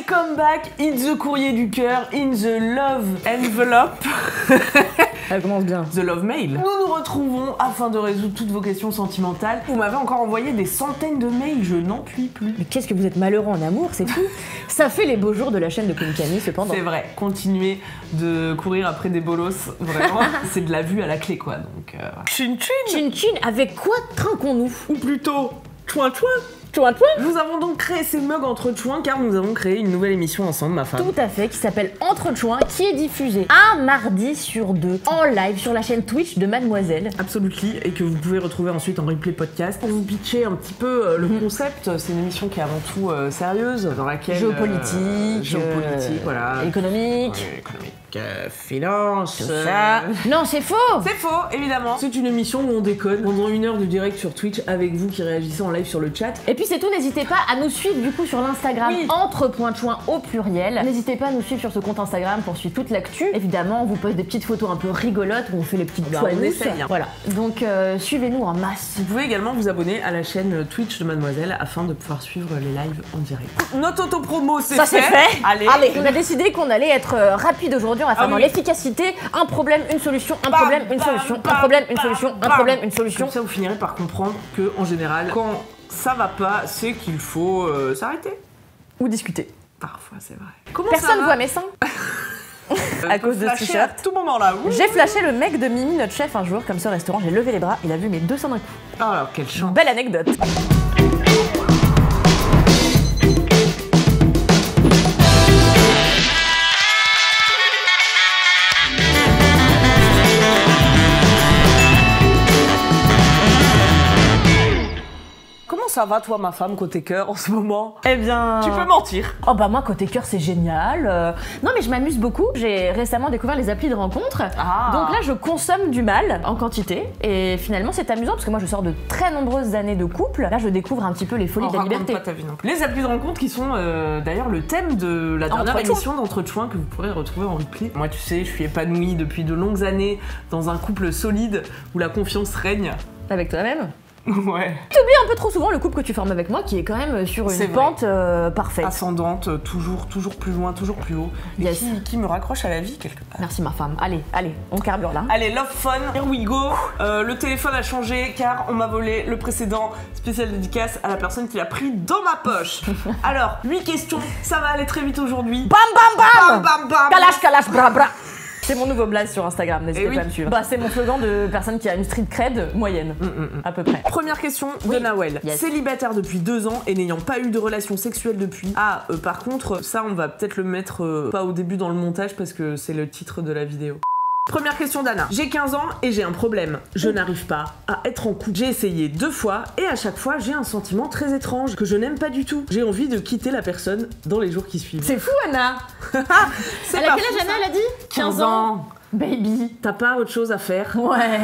Welcome back in the courrier du cœur, in the love envelope. Elle commence bien. The Love Mail. Nous nous retrouvons afin de résoudre toutes vos questions sentimentales. Vous m'avez encore envoyé des centaines de mails, je n'en puis plus. Mais qu'est-ce que vous êtes malheureux en amour, c'est fou. Ça fait les beaux jours de la chaîne de Queen Camille, cependant. C'est vrai, continuer de courir après des bolos, vraiment, c'est de la vue à la clé, quoi. Donc, Chin chin. Chin chin, avec quoi trinquons-nous? Ou plutôt, chouin chouin. Chouin chouin. Nous avons donc créé ces mugs entre chouins car nous avons créé une nouvelle émission ensemble, ma femme. Tout à fait, qui s'appelle Entre Chouins, qui est diffusée un mardi sur deux en live sur la chaîne Twitch de Mademoiselle. Absolument, et que vous pouvez retrouver ensuite en replay podcast. Pour vous pitcher un petit peu le concept, c'est une émission qui est avant tout sérieuse, dans laquelle... Géopolitique, voilà. Économique. Économique, finance... Tout ça. Non, c'est faux. C'est faux, évidemment. C'est une émission où on déconne pendant 1 heure de direct sur Twitch avec vous qui réagissez en live sur le chat. Et puis c'est tout, n'hésitez pas à nous suivre du coup sur l'Instagram entre.chouin au pluriel. N'hésitez pas à nous suivre sur ce compte Instagram pour suivre toute l'actu. Évidemment, on vous poste des petites photos un peu rigolotes où on fait les petites on essaye, hein. Voilà, donc suivez-nous en masse. Vous pouvez également vous abonner à la chaîne Twitch de Mademoiselle afin de pouvoir suivre les lives en direct. Notre auto-promo, c'est fait. Ça c'est fait. Allez, on a décidé qu'on allait être rapide aujourd'hui, on va faire dans l'efficacité. Un problème, une solution, un problème, une solution, un problème, une solution, un problème, une solution. Comme ça, vous finirez par comprendre que en général, quand ça va pas, c'est qu'il faut s'arrêter. Ou discuter. Parfois, c'est vrai. Personne voit mes seins. À cause de ce t-shirt. À tout moment là. J'ai flashé le mec de Mimi, notre chef, un jour, comme ça au restaurant. J'ai levé les bras, il a vu mes 200 d'un coup. Oh, alors, quelle chance. Belle anecdote. Ça va toi ma femme côté cœur en ce moment? Eh bien... Tu peux mentir. Oh bah moi côté cœur c'est génial. Non mais je m'amuse beaucoup. J'ai récemment découvert les applis de rencontres. Donc là je consomme du mal en quantité. Et finalement c'est amusant parce que moi je sors de très nombreuses années de couple. Là je découvre un petit peu les folies de la liberté. Pas ta vie non plus. Les applis de rencontres qui sont d'ailleurs le thème de la dernière émission d'Entre Chouins que vous pourrez retrouver en replay. Moi tu sais je suis épanouie depuis de longues années dans un couple solide où la confiance règne. Avec toi-même? Ouais. T'oublies un peu trop souvent le couple que tu formes avec moi qui est quand même sur une pente parfaite. Ascendante, toujours plus loin, toujours plus haut. Et qui me raccroche à la vie quelque part. Merci ma femme. Allez, on carbure là. Allez, love fun, here we go. Le téléphone a changé car on m'a volé le précédent. Spécial dédicace à la personne qui l'a pris dans ma poche. Alors, 8 questions, ça va aller très vite aujourd'hui. Bam bam bam. Bam bam bam. Kalash bra bra. C'est mon nouveau blaze sur Instagram, n'hésitez pas à me suivre. Bah, c'est mon slogan de personne qui a une street cred moyenne, à peu près. Première question de Nawel. Célibataire depuis 2 ans et n'ayant pas eu de relation sexuelle depuis. Par contre, ça on va peut-être le mettre pas au début dans le montage parce que c'est le titre de la vidéo. Première question d'Anna. J'ai 15 ans et j'ai un problème. Je n'arrive pas à être en couple. J'ai essayé 2 fois et à chaque fois j'ai un sentiment très étrange que je n'aime pas du tout. J'ai envie de quitter la personne dans les jours qui suivent. C'est fou Anna. Elle a quel âge Anna, elle a dit? 15 ans. Baby, t'as pas autre chose à faire? Ouais.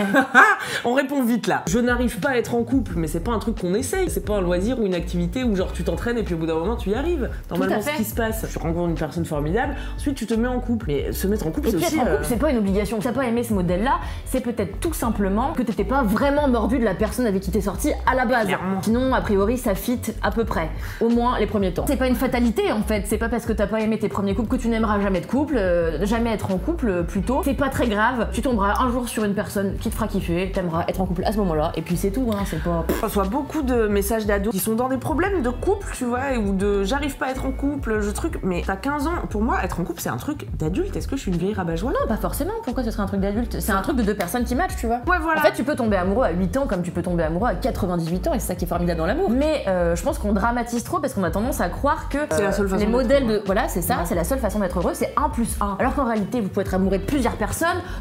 On répond vite là. Je n'arrive pas à être en couple, mais c'est pas un truc qu'on essaye. C'est pas un loisir ou une activité où genre tu t'entraînes et puis au bout d'un moment tu y arrives. Normalement, ce qui se passe, tu rencontres une personne formidable, ensuite tu te mets en couple. Mais se mettre en couple, c'est aussi. Être en couple, c'est pas une obligation. T'as pas aimé ce modèle-là, c'est peut-être tout simplement que t'étais pas vraiment mordu de la personne avec qui t'es sorti à la base. Clairement. Sinon, a priori, ça fit à peu près. Au moins les premiers temps. C'est pas une fatalité en fait. C'est pas parce que t'as pas aimé tes premiers couples que tu n'aimeras jamais de couple, jamais être en couple plutôt. C'est pas très grave. Tu tomberas un jour sur une personne qui te fera kiffer, t'aimeras être en couple à ce moment-là, et puis c'est tout, hein, c'est pas... Je reçois beaucoup de messages d'ados qui sont dans des problèmes de couple, tu vois, ou de j'arrive pas à être en couple, mais t'as 15 ans, pour moi, être en couple, c'est un truc d'adulte. Est-ce que je suis une vieille rabat-joie? Non, pas forcément, pourquoi ce serait un truc d'adulte? C'est un truc de 2 personnes qui matchent, tu vois. Ouais, voilà. En fait, tu peux tomber amoureux à 8 ans comme tu peux tomber amoureux à 98 ans, et c'est ça qui est formidable dans l'amour. Mais je pense qu'on dramatise trop parce qu'on a tendance à croire que c'est la seule façon les modèles de... Voilà, c'est ça, c'est la seule façon d'être heureux, c'est 1+1. Alors qu'en réalité, vous pouvez être amoureux de plusieurs personnes,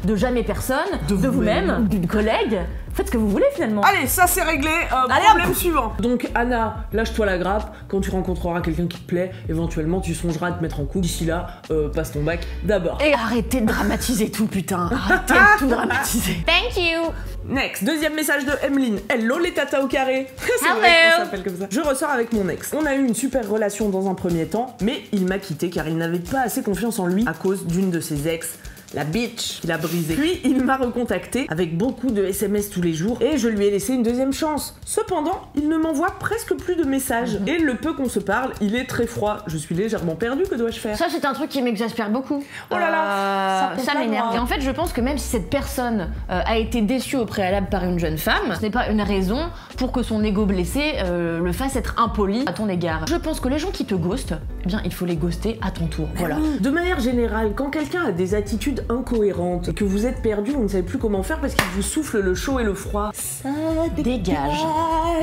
de jamais personne, de vous-même, d'une collègue. Faites ce que vous voulez finalement. Allez, ça c'est réglé. Problème suivant. Donc Anna, lâche-toi la grappe. Quand tu rencontreras quelqu'un qui te plaît, éventuellement tu songeras à te mettre en couple. D'ici là, passe ton bac d'abord. Et arrêtez de dramatiser tout, putain. Arrêtez de tout dramatiser. Thank you. Next, deuxième message de Emeline. Hello les tatas au carré. C'est vrai qu'on s'appelle comme ça. Je ressors avec mon ex. On a eu une super relation dans un premier temps, mais il m'a quitté car il n'avait pas assez confiance en lui à cause d'une de ses ex. la bitch qui l'a brisé. Puis il m'a recontacté avec beaucoup de SMS tous les jours et je lui ai laissé une deuxième chance. Cependant, il ne m'envoie presque plus de messages et le peu qu'on se parle, il est très froid. Je suis légèrement perdue, que dois-je faire? Ça, c'est un truc qui m'exaspère beaucoup. Oh là là, ça m'énerve. Et en fait, je pense que même si cette personne a été déçue au préalable par une jeune femme, ce n'est pas une raison pour que son ego blessé le fasse être impoli à ton égard. Je pense que les gens qui te ghostent, eh bien, il faut les ghoster à ton tour. Voilà. De manière générale, quand quelqu'un a des attitudes incohérentes et que vous êtes perdu, vous ne savez plus comment faire parce qu'il vous souffle le chaud et le froid, ça dégage.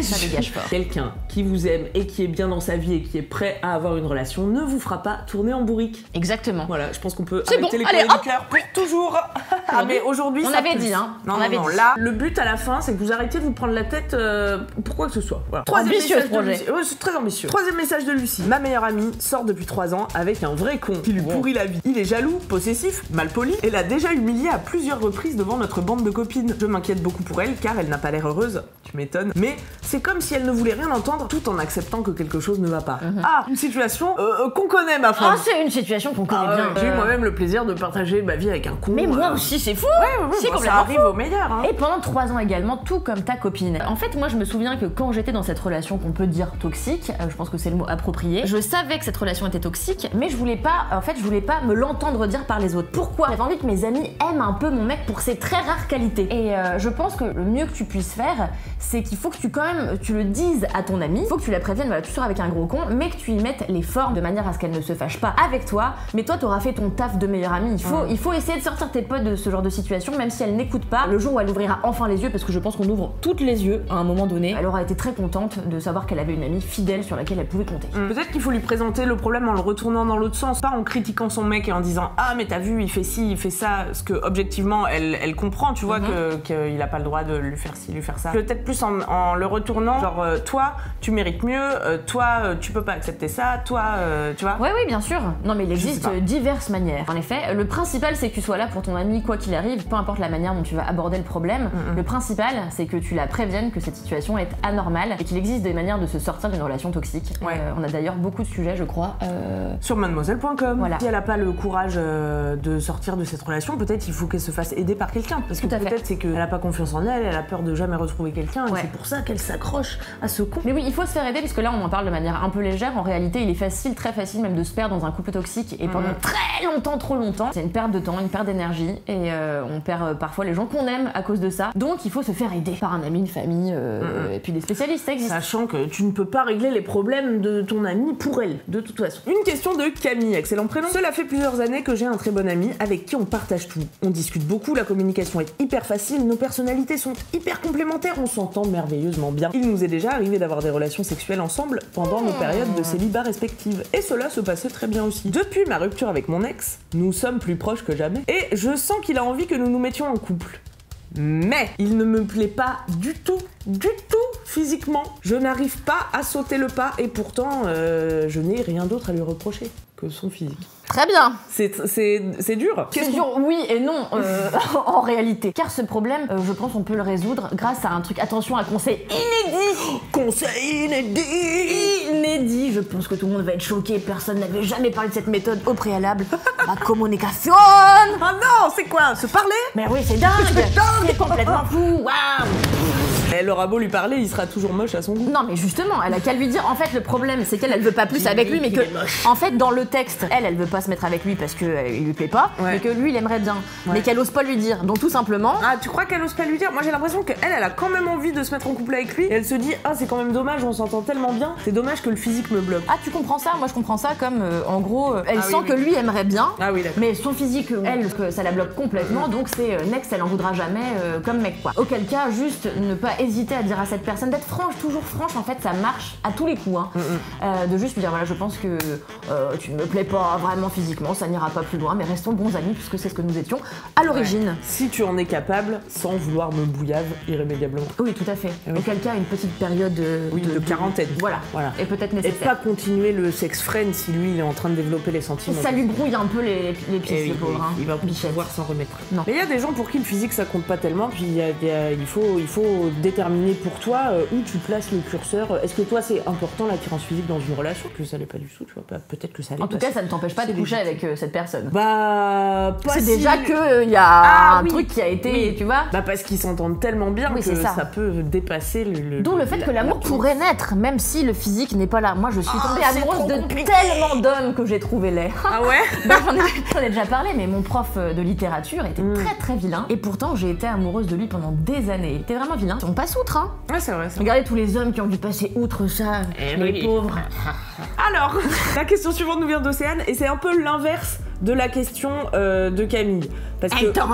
Ça dégage fort. Quelqu'un qui vous aime et qui est bien dans sa vie et qui est prêt à avoir une relation ne vous fera pas tourner en bourrique. Exactement. Voilà, je pense qu'on peut C'est arrêter bon, les allez, courriers du cœur pour toujours. Ah mais aujourd'hui, on ça avait pue. dit, hein. Non, On avait dit. là, le but à la fin, c'est que vous arrêtiez de vous prendre la tête pour quoi que ce soit. Voilà. Ambitieux, message ce projet. de Lucie. Ouais, c'est très ambitieux. Troisième message de Lucie. Ma meilleure amie sort depuis 3 ans avec un vrai con qui lui pourrit la vie. Il est jaloux, possessif, malpoli et l'a déjà humilié à plusieurs reprises devant notre bande de copines. Je m'inquiète beaucoup pour elle car elle n'a pas l'air heureuse. Tu m'étonnes. Mais c'est comme si elle ne voulait rien entendre tout en acceptant que quelque chose ne va pas. Ah, une situation qu'on connaît, ma femme. Ah, c'est une situation qu'on connaît bien. J'ai eu moi-même le plaisir de partager ma vie avec un con. Mais moi aussi, c'est fou. C'est bon, ça complètement arrive fou. au meilleur. Hein. Et pendant 3 ans également, tout comme ta copine. En fait, moi, je me souviens que quand j'étais dans cette relation qu'on peut dire toxique, je pense que c'est le mot approprié, je savais que cette relation était toxique, mais je voulais pas me l'entendre dire par les autres. Pourquoi? J'avais envie que mes amis aiment un peu mon mec pour ses très rares qualités. Et je pense que le mieux que tu puisses faire, c'est qu'il faut que tu le dises à ton amie, il faut que tu la préviennes, voilà, tu sors avec un gros con, mais que tu y mettes les formes de manière à ce qu'elle ne se fâche pas avec toi, mais toi, t'auras fait ton taf de meilleure amie. Il faut essayer de sortir tes potes de ce genre de situation, même si elle n'écoute pas. Le jour où elle ouvrira enfin les yeux, parce que je pense qu'on ouvre toutes les yeux à un moment donné, elle aura été très contente de savoir qu'elle avait une amie fidèle sur laquelle elle pouvait compter. Peut-être qu'il faut lui présenter le problème en le retournant dans l'autre sens, pas en critiquant son mec et en disant ah mais t'as vu il fait ci, il fait ça, parce que objectivement elle comprend, tu vois, qu'il a pas le droit de lui faire ci, lui faire ça. Peut-être plus en le retournant, genre toi tu mérites mieux, toi tu peux pas accepter ça, toi tu vois. Oui, bien sûr. Non mais il existe diverses manières. En effet, le principal c'est que tu sois là pour ton ami quoi qu'il arrive, peu importe la manière dont tu vas aborder le problème. Le principal c'est que tu la préviennes que cette situation est anormale et qu'il existe des manières de se sortir d'une relation toxique. On a d'ailleurs beaucoup de sujets, je crois. Sur mademoiselle.com. Voilà. Si elle a pas le courage de sortir de cette relation, peut-être il faut qu'elle se fasse aider par quelqu'un. Parce que peut-être c'est qu'elle a pas confiance en elle, elle a peur de jamais retrouver quelqu'un, et c'est pour ça qu'elle s'accroche à ce con. Mais oui, il faut se faire aider, parce que là on en parle de manière un peu légère. En réalité, il est facile, très facile même de se perdre dans un couple toxique et pendant très longtemps, trop longtemps. C'est une perte de temps, une perte d'énergie et on perd parfois les gens qu'on aime à cause de ça. Donc il faut se faire aider par un ami, une famille et puis des spécialistes, ça existe. Sachant que tu ne peux pas régler les problèmes de ton ami pour elle, de toute façon. Une question de Camille, excellent prénom. Cela fait plusieurs années que j'ai un très bon ami avec qui on partage tout. On discute beaucoup, la communication est hyper facile, nos personnalités sont hyper complémentaires, on s'entend merveilleusement bien. Il nous est déjà arrivé d'avoir des relations sexuelles ensemble pendant nos périodes de célibat respectives. Et cela se passait très bien aussi. Depuis ma rupture avec mon ex, nous sommes plus proches que jamais. Et je sens qu'il a envie que nous nous mettions en couple. Mais il ne me plaît pas du tout physiquement. Je n'arrive pas à sauter le pas et pourtant je n'ai rien d'autre à lui reprocher que son physique. Très bien. C'est dur. C'est dur, oui et non en réalité. Car ce problème, je pense on peut le résoudre grâce à un truc, attention, un conseil inédit. Conseil inédit. Inédit, je pense que tout le monde va être choqué, personne n'avait jamais parlé de cette méthode au préalable. La communication. Oh non, c'est quoi? Se parler? Mais oui, c'est dingue. C'est complètement fou, waouh. Elle aura beau lui parler, il sera toujours moche à son goût. Non mais justement, elle a qu'à lui dire, en fait le problème c'est qu'elle veut pas plus avec lui, mais que en fait dans le texte, elle veut pas se mettre avec lui parce que il lui plaît pas, mais que lui il aimerait bien, mais qu'elle ose pas lui dire. Donc tout simplement. Ah, tu crois qu'elle ose pas lui dire? Moi j'ai l'impression qu'elle a quand même envie de se mettre en couple avec lui, et elle se dit ah c'est quand même dommage, on s'entend tellement bien, c'est dommage que le physique me bloque. Ah tu comprends ça? Moi je comprends ça comme en gros elle sent que lui aimerait bien, mais son physique elle ça la bloque complètement, donc c'est next, elle en voudra jamais comme mec quoi. Auquel cas juste ne pas hésiter à dire à cette personne d'être franche, toujours franche, en fait ça marche à tous les coups de juste lui dire voilà je pense que tu ne me plais pas vraiment physiquement, ça n'ira pas plus loin, mais restons bons amis puisque c'est ce que nous étions à l'origine. Si tu en es capable sans vouloir me bouillave irrémédiablement. Oui tout à fait. Auquel cas une petite période de quarantaine. Voilà. Et peut-être nécessaire. Et pas continuer le sex friend si lui il est en train de développer les sentiments. Ça lui brouille un peu les pieds, le pauvre. Il va pouvoir s'en remettre. Non. Mais il y a des gens pour qui le physique ça compte pas tellement, puis il faut déterminer pour toi où tu places le curseur. Est-ce que toi, c'est important l'attirance physique dans une relation? Que ça l'est pas du tout, tu vois. Peut-être que ça l'est. En tout cas, ça ne t'empêche pas de coucher avec cette personne. Bah, pas c'est si... déjà que il y a un truc qui a été, tu vois. Bah parce qu'ils s'entendent tellement bien que ça peut dépasser le. D'où le fait que l'amour pourrait naître, même si le physique n'est pas là. Moi, je suis tombée amoureuse de tellement d'hommes que j'ai trouvé laid. Ah ouais? Bah, j'en ai déjà parlé, mais mon prof de littérature était très très vilain. Et pourtant, j'ai été amoureuse de lui pendant des années. Il était vraiment vilain. On passe outre, hein. Ouais, c'est vrai. Regardez tous les hommes qui ont dû passer outre ça. Les pauvres. Alors, la question suivante nous vient d'Océane et c'est un peu l'inverse de la question de Camille. Parce que... Attends.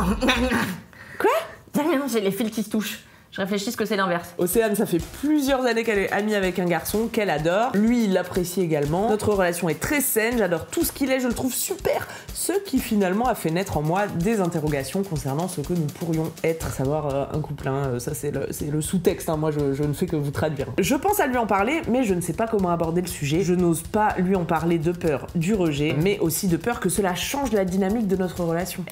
Quoi? J'ai les fils qui se touchent. Je réfléchis ce que c'est l'inverse. Océane, ça fait plusieurs années qu'elle est amie avec un garçon qu'elle adore. Lui, il l'apprécie également. Notre relation est très saine, j'adore tout ce qu'il est, je le trouve super. Ce qui finalement a fait naître en moi des interrogations concernant ce que nous pourrions être, à savoir un couple. Ça, c'est le sous-texte, hein. Moi, je ne fais que vous traduire. Je pense à lui en parler, mais je ne sais pas comment aborder le sujet. Je n'ose pas lui en parler de peur du rejet, mais aussi de peur que cela change la dynamique de notre relation.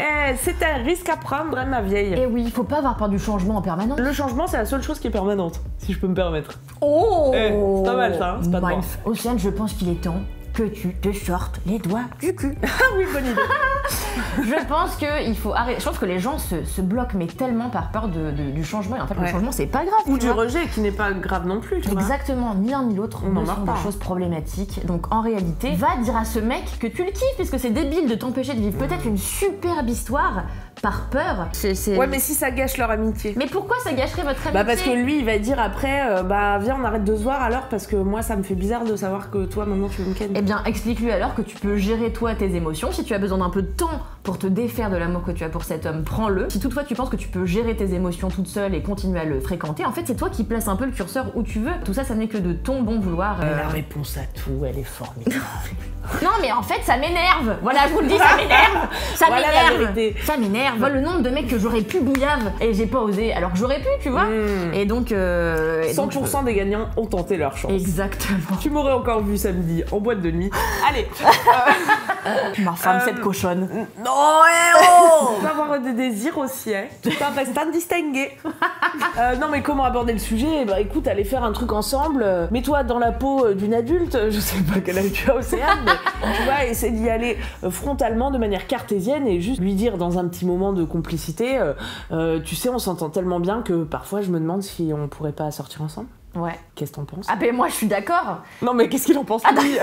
C'est un risque à prendre, hein, ma vieille. Et oui, il faut pas avoir peur du changement en permanence. Le changement, c'est la seule chose qui est permanente, si je peux me permettre. Oh, c'est pas mal ça, hein, c'est pas de moi. Océane, je pense qu'il est temps que tu te sortes les doigts du cul. Ah oui, bonne idée. Je pense qu'il faut arrêter. Je pense que les gens se bloquent mais tellement par peur du changement. Et en fait, le changement, c'est pas grave. Ou du rejet, qui n'est pas grave non plus. Tu Exactement, ni l'un ni l'autre ne sont des choses problématiques. Donc en réalité, va dire à ce mec que tu le kiffes, puisque c'est débile de t'empêcher de vivre peut-être une superbe histoire par peur. Ouais, mais si ça gâche leur amitié. Mais pourquoi ça gâcherait votre amitié? Bah parce que lui, il va dire après, bah viens, on arrête de se voir alors, parce que moi, ça me fait bizarre de savoir que toi, maintenant, tu veux me ken. Eh bien, explique-lui alors que tu peux gérer toi tes émotions. Si tu as besoin d'un peu de temps pour te défaire de l'amour que tu as pour cet homme, prends-le. Si toutefois tu penses que tu peux gérer tes émotions toute seule et continuer à le fréquenter, en fait, c'est toi qui places un peu le curseur où tu veux. Tout ça, ça n'est que de ton bon vouloir. La réponse à tout, elle est formidable. Non, mais en fait, ça m'énerve. Voilà, je vous le dis, ça m'énerve. Ça m'énerve. Ça m'énerve. Voilà le nombre de mecs que j'aurais pu bouillave et j'ai pas osé, alors que j'aurais pu, tu vois. Et donc 100% des gagnants ont tenté leur chance. Exactement. Tu m'aurais encore vu samedi en boîte de nuit. Allez. Ma femme, cette cochonne. Non, on va avoir des désirs aussi, hein. Tout un restant distingué. Non, mais comment aborder le sujet? Bah écoute, allez faire un truc ensemble. Mets-toi dans la peau d'une adulte. Je sais pas quel âge tu as, Océane, mais tu vois, essaie d'y aller frontalement, de manière cartésienne, et juste lui dire dans un petit moment de complicité, tu sais, on s'entend tellement bien que parfois je me demande si on pourrait pas sortir ensemble. Ouais. Qu'est-ce que t'en penses? Ah ben moi je suis d'accord. Non mais qu'est-ce qu'il en pense lui?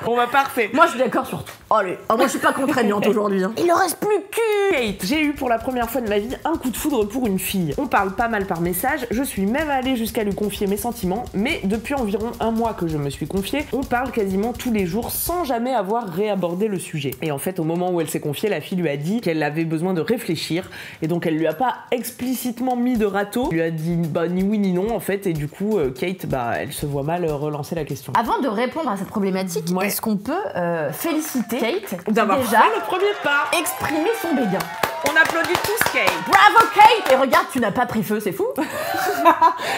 On va parfait. Moi je suis d'accord sur tout. Allez, moi je suis pas contraignante aujourd'hui. Hein. Il ne reste plus que Kate. J'ai eu pour la première fois de ma vie un coup de foudre pour une fille. On parle pas mal par message, je suis même allée jusqu'à lui confier mes sentiments, mais depuis environ un mois que je me suis confiée, on parle quasiment tous les jours sans jamais avoir réabordé le sujet. Et en fait, au moment où elle s'est confiée, la fille lui a dit qu'elle avait besoin de réfléchir, et donc elle lui a pas explicitement mis de râteau, elle lui a dit bah ni oui ni non en fait, et du coup Kate, bah elle se voit mal relancer la question. Avant de répondre à cette problématique, est-ce qu'on peut féliciter Kate d'avoir déjà fait le premier pas, exprimer son béguin? On applaudit tous Kate. Bravo Kate. Et regarde, tu n'as pas pris feu, c'est fou.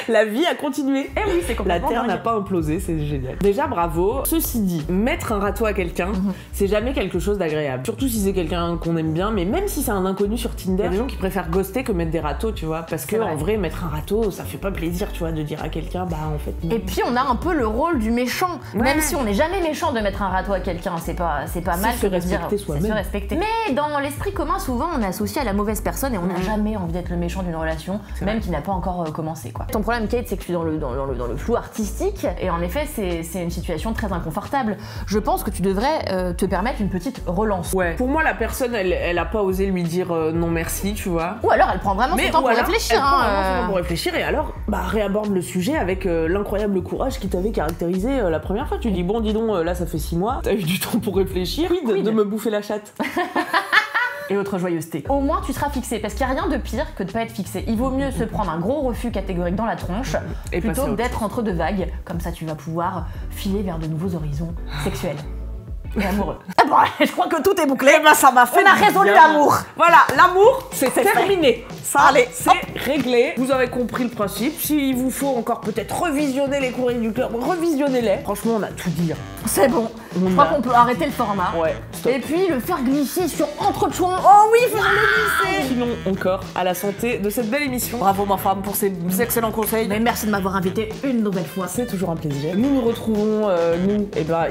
La vie a continué. Eh oui, c'est complètement La Terre n'a pas implosé, c'est génial. Déjà, bravo. Ceci dit, mettre un râteau à quelqu'un, c'est jamais quelque chose d'agréable. Surtout si c'est quelqu'un qu'on aime bien, mais même si c'est un inconnu sur Tinder, il y a des gens qui préfèrent ghoster que mettre des râteaux, tu vois. Parce que en vrai, mettre un râteau, ça fait pas plaisir, tu vois, de dire à quelqu'un, bah en fait. Non. Et puis on a un peu le rôle du méchant. Ouais. Même si on n'est jamais méchant de mettre un râteau à quelqu'un, c'est pas mal se respecter soi-même. Se respecter. Mais dans l'esprit commun, souvent, on est associé à la mauvaise personne et on n'a jamais envie d'être le méchant d'une relation, même qui n'a pas encore commencé, quoi. Ton problème, Kate, c'est que tu es dans le flou artistique, et en effet, c'est une situation très inconfortable. Je pense que tu devrais te permettre une petite relance. Ouais. Pour moi, la personne, elle a pas osé lui dire non merci, tu vois. Ou alors, elle prend vraiment son temps pour réfléchir. Elle prend vraiment son temps pour réfléchir, et alors, bah, réaborde le sujet avec l'incroyable courage qui t'avait caractérisé la première fois. Tu dis, bon, dis donc, là, ça fait 6 mois, t'as eu du temps pour réfléchir, de me bouffer la chatte. Et autre joyeuseté. Au moins tu seras fixé, parce qu'il n'y a rien de pire que de pas être fixé. Il vaut mieux se prendre un gros refus catégorique dans la tronche plutôt que d'être entre deux vagues. Comme ça tu vas pouvoir filer vers de nouveaux horizons sexuels et amoureux. Ah bon, je crois que tout est bouclé. Eh ben, ça m'a fait. On a résolu l'amour. Voilà, l'amour, c'est terminé. Ça, allez, c'est réglé. Vous avez compris le principe. S'il vous faut encore peut-être revisionner les courriers du cœur, revisionnez-les. Franchement, on a tout dit. C'est bon. Je crois qu'on peut arrêter le format. Ouais, stop. stop. Et puis le faire glisser sur Entrechoin. Oh oui, faut le glisser. Sinon encore à la santé de cette belle émission. Bravo ma femme pour ces excellents conseils. Mais merci de m'avoir invité une nouvelle fois. C'est toujours un plaisir. Nous nous retrouvons,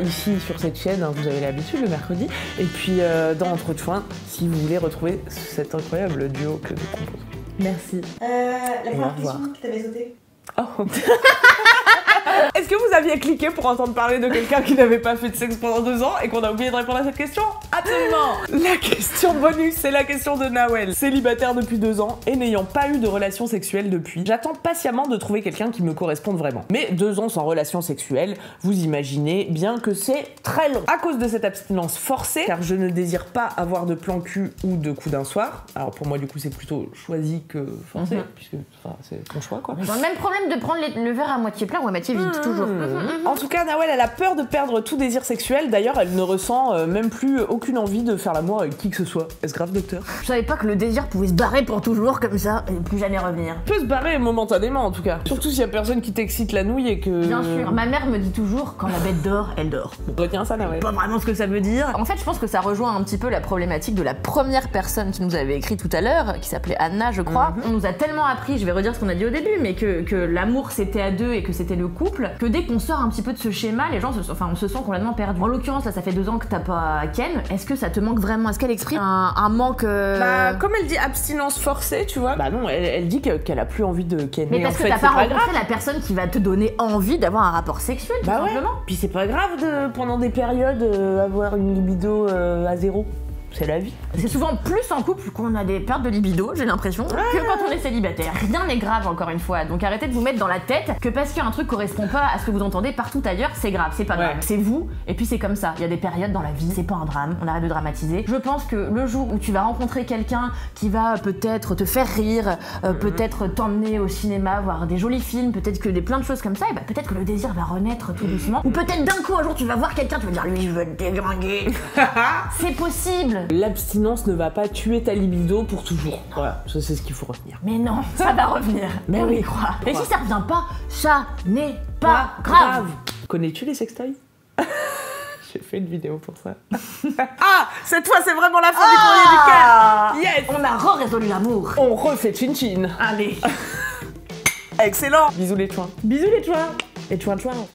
ici sur cette chaîne, hein, vous avez l'habitude, le mercredi. Et puis dans Entrechoin, si vous voulez retrouver cet incroyable duo que nous composons. Merci. La première question que t'avais sautée. Oh. Est-ce que vous aviez cliqué pour entendre parler de quelqu'un qui n'avait pas fait de sexe pendant 2 ans et qu'on a oublié de répondre à cette question? Absolument. La question bonus, c'est la question de Nawel. Célibataire depuis 2 ans et n'ayant pas eu de relation sexuelle depuis, j'attends patiemment de trouver quelqu'un qui me corresponde vraiment. Mais 2 ans sans relation sexuelle, vous imaginez bien que c'est très long. À cause de cette abstinence forcée, car je ne désire pas avoir de plan cul ou de coup d'un soir. Alors pour moi du coup c'est plutôt choisi que forcé, puisque c'est ton choix quoi. Dans le même problème de prendre le verre à moitié plein ou à moitié vide, toujours. En tout cas, Nawel, elle a peur de perdre tout désir sexuel. D'ailleurs, elle ne ressent même plus aucune envie de faire l'amour avec qui que ce soit. Est-ce grave, docteur? Je savais pas que le désir pouvait se barrer pour toujours comme ça et plus jamais revenir. Peut se barrer momentanément en tout cas. Surtout s'il y a personne qui t'excite la nouille et que... Bien sûr, ma mère me dit toujours quand la bête dort, elle dort. Retiens ça, Nawel. Pas vraiment ce que ça veut dire. En fait, je pense que ça rejoint un petit peu la problématique de la première personne qui nous avait écrit tout à l'heure, qui s'appelait Anna, je crois. On nous a tellement appris, je vais redire ce qu'on a dit au début, mais que l'amour c'était à 2 et que c'était le couple, que dès qu'on sort un petit peu de ce schéma, les gens on se sent complètement perdu. En l'occurrence, là, ça fait 2 ans que t'as pas Ken. Est-ce que ça te manque vraiment? Est-ce qu'elle exprime un manque Bah, comme elle dit abstinence forcée, tu vois. Bah non, elle dit qu'elle a plus envie de Ken. Mais parce que t'as pas rencontré la personne qui va te donner envie d'avoir un rapport sexuel, tout simplement. Ouais. Puis c'est pas grave de, pendant des périodes, avoir une libido à 0. C'est la vie. C'est souvent plus en couple qu'on a des pertes de libido, j'ai l'impression, que quand on est célibataire. Rien n'est grave, encore une fois. Donc arrêtez de vous mettre dans la tête que parce qu'un truc correspond pas à ce que vous entendez partout ailleurs, c'est grave, c'est pas grave. C'est vous, et puis c'est comme ça. Il y a des périodes dans la vie, c'est pas un drame, on arrête de dramatiser. Je pense que le jour où tu vas rencontrer quelqu'un qui va peut-être te faire rire, peut-être t'emmener au cinéma, voir des jolis films, peut-être que plein de choses comme ça, et bah peut-être que le désir va renaître tout doucement. Ou peut-être d'un coup, un jour, tu vas voir quelqu'un, tu vas dire lui, je veux te dégringuer. C'est possible. L'abstinence ne va pas tuer ta libido pour toujours. Voilà, ça c'est ce qu'il faut retenir. Mais non, ça va revenir. Mais oui, crois. Et si ça revient pas, ça n'est pas grave. Connais-tu les sextoys? J'ai fait une vidéo pour ça. Ah, cette fois c'est vraiment la fin du courrier du cœur. Yes. On a résolu l'amour. On refait chin-chin. Allez. Excellent. Bisous les chouins. Bisous les chouins. Les chouins chouins.